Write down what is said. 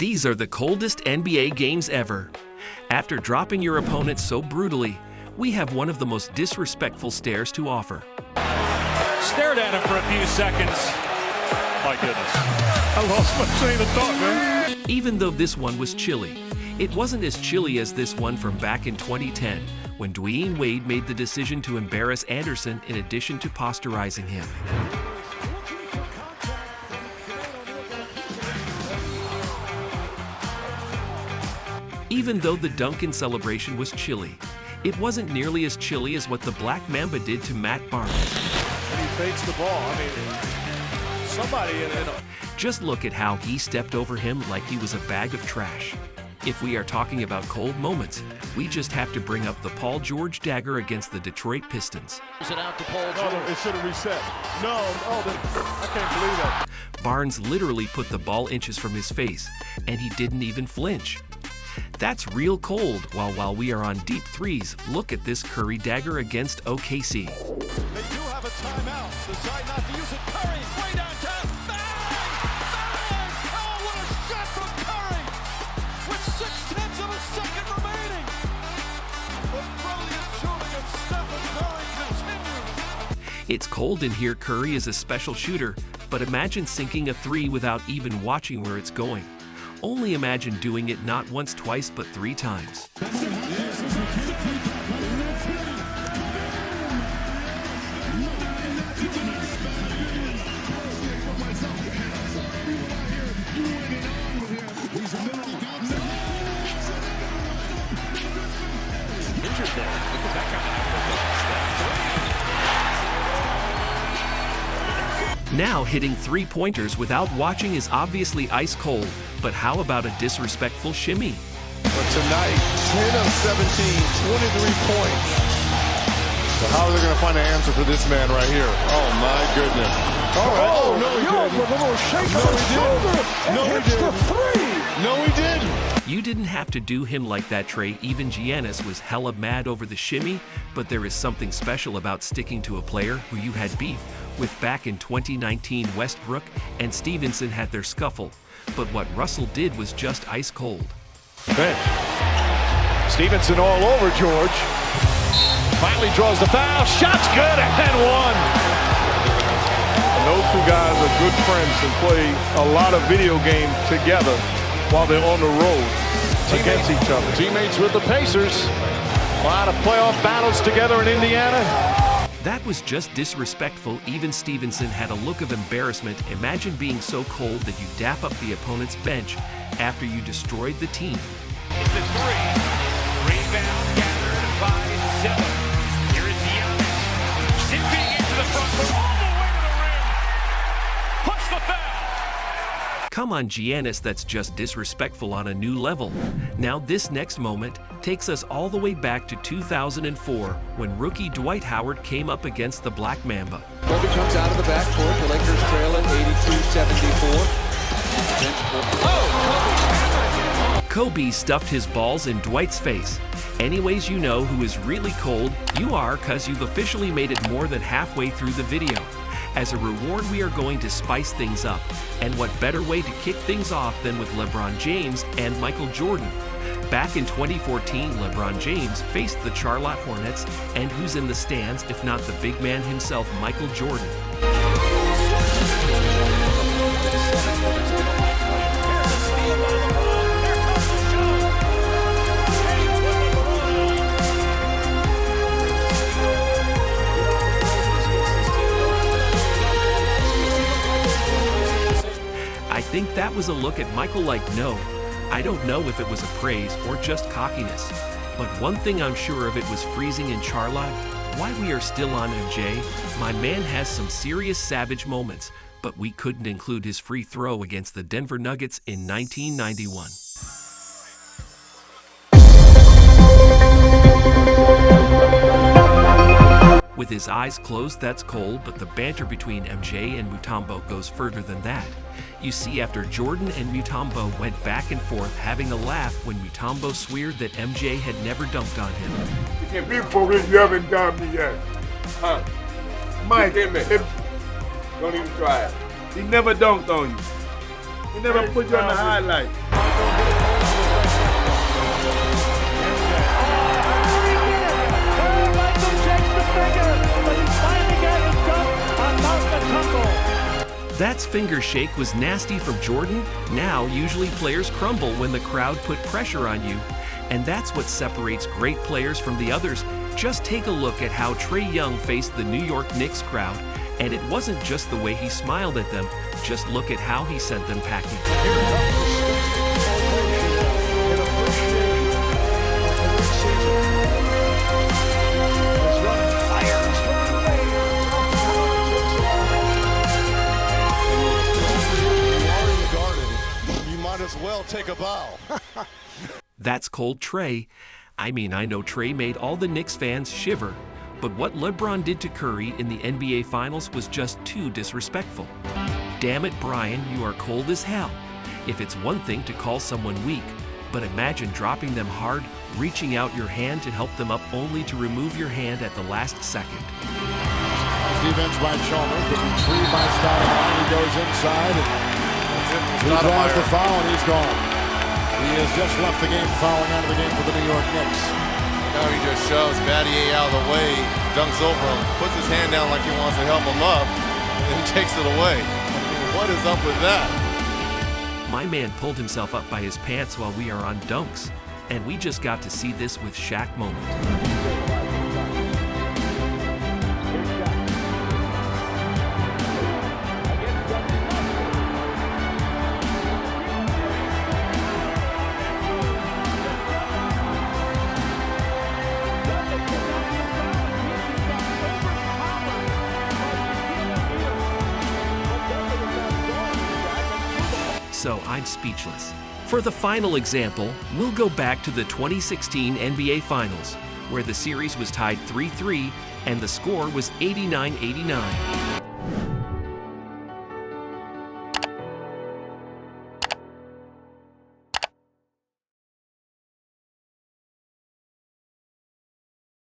These are the coldest NBA games ever. After dropping your opponent so brutally, we have one of the most disrespectful stares to offer. Stared at him for a few seconds. My goodness. I lost my train of thought, man. Even though this one was chilly, it wasn't as chilly as this one from back in 2010, when Dwyane Wade made the decision to embarrass Anderson in addition to posterizing him. Even though the Dunkin celebration was chilly, it wasn't nearly as chilly as what the Black Mamba did to Matt Barnes. And he fakes the ball. I mean, somebody in a... Just look at how he stepped over him like he was a bag of trash. If we are talking about cold moments, we just have to bring up the Paul George dagger against the Detroit Pistons. It out to Paul George. No, it should have reset. No, I can't believe that. Barnes literally put the ball inches from his face, and he didn't even flinch. That's real cold. While we are on deep threes, look at this Curry dagger against OKC. They do have a timeout. Decide not to use it. Curry, way downtown. Bang! Oh, what a shot from Curry! With 0.6 of a second remaining. The brilliant shooting of Stephen Curry continues. It's cold in here. Curry is a special shooter, but imagine sinking a three without even watching where it's going. Only imagine doing it not once, twice, but 3 times. Now hitting 3-pointers without watching is obviously ice cold, but how about a disrespectful shimmy? But tonight, 10 of 17, 23 points. So how are they going to find an answer for this man right here? Oh my goodness. Oh, no he didn't. With a little shake of his shoulder, and hits the three. No, he didn't. You didn't have to do him like that, Trey. Even Giannis was hella mad over the shimmy, but there is something special about sticking to a player who you had beef with back in 2019. Westbrook and Stevenson had their scuffle, but what Russell did was just ice cold. Bench. Stevenson all over George. Finally draws the foul. Shot's good and one. And those two guys are good friends and play a lot of video games together while they're on the road against each other. Teammates with the Pacers. A lot of playoff battles together in Indiana. That was just disrespectful. Even Stevenson had a look of embarrassment. Imagine being so cold that you dap up the opponent's bench after you destroyed the team. It's a 3. Rebound gathered by 7. Here is Giannis. Zipping into the front court all the way to the rim. Puts the foul. Come on, Giannis, that's just disrespectful on a new level. Now this next moment takes us all the way back to 2004 when rookie Dwight Howard came up against the Black Mamba. Kobe comes out of the backcourt. The Lakers trail at 82-74. Kobe stuffed his balls in Dwight's face. Anyways, you know who is really cold. You are, cause you've officially made it more than halfway through the video. As a reward, we are going to spice things up. And what better way to kick things off than with LeBron James and Michael Jordan? Back in 2014, LeBron James faced the Charlotte Hornets, and who's in the stands if not the big man himself, Michael Jordan? I think that was a look at Michael like, no, I don't know if it was a praise or just cockiness. But one thing I'm sure of, it was freezing in Charlotte. Why we are still on MJ, my man has some serious savage moments, but we couldn't include his free throw against the Denver Nuggets in 1991. With his eyes closed, that's cold, but the banter between MJ and Mutombo goes further than that. You see, after Jordan and Mutombo went back and forth having a laugh when Mutombo sweared that MJ had never dunked on him. If people you haven't done me yet. Mike, don't even try it. He never dunked on you. He never put you on the highlight. That's finger shake was nasty from Jordan. Now, usually players crumble when the crowd put pressure on you. And that's what separates great players from the others. Just take a look at how Trae Young faced the New York Knicks crowd. And it wasn't just the way he smiled at them. Just look at how he sent them packing. As well take a bow. That's cold Trae. I mean, I know Trae made all the Knicks fans shiver, but what LeBron did to Curry in the NBA Finals was just too disrespectful. Damn it, Brian, you are cold as hell. If it's one thing to call someone weak, but imagine dropping them hard, reaching out your hand to help them up only to remove your hand at the last second. Defense by Chalmers, but free by Stoudemire. He goes inside and he draws the foul and he's gone. He has just left the game, fouling out of the game for the New York Knicks. Now he just shoves Battier out of the way, dunks over him, puts his hand down like he wants to help him up, and takes it away. I mean, what is up with that? My man pulled himself up by his pants while we are on dunks, and we just got to see this with Shaq moment. So I'm speechless. For the final example, we'll go back to the 2016 NBA Finals, where the series was tied 3-3 and the score was 89-89.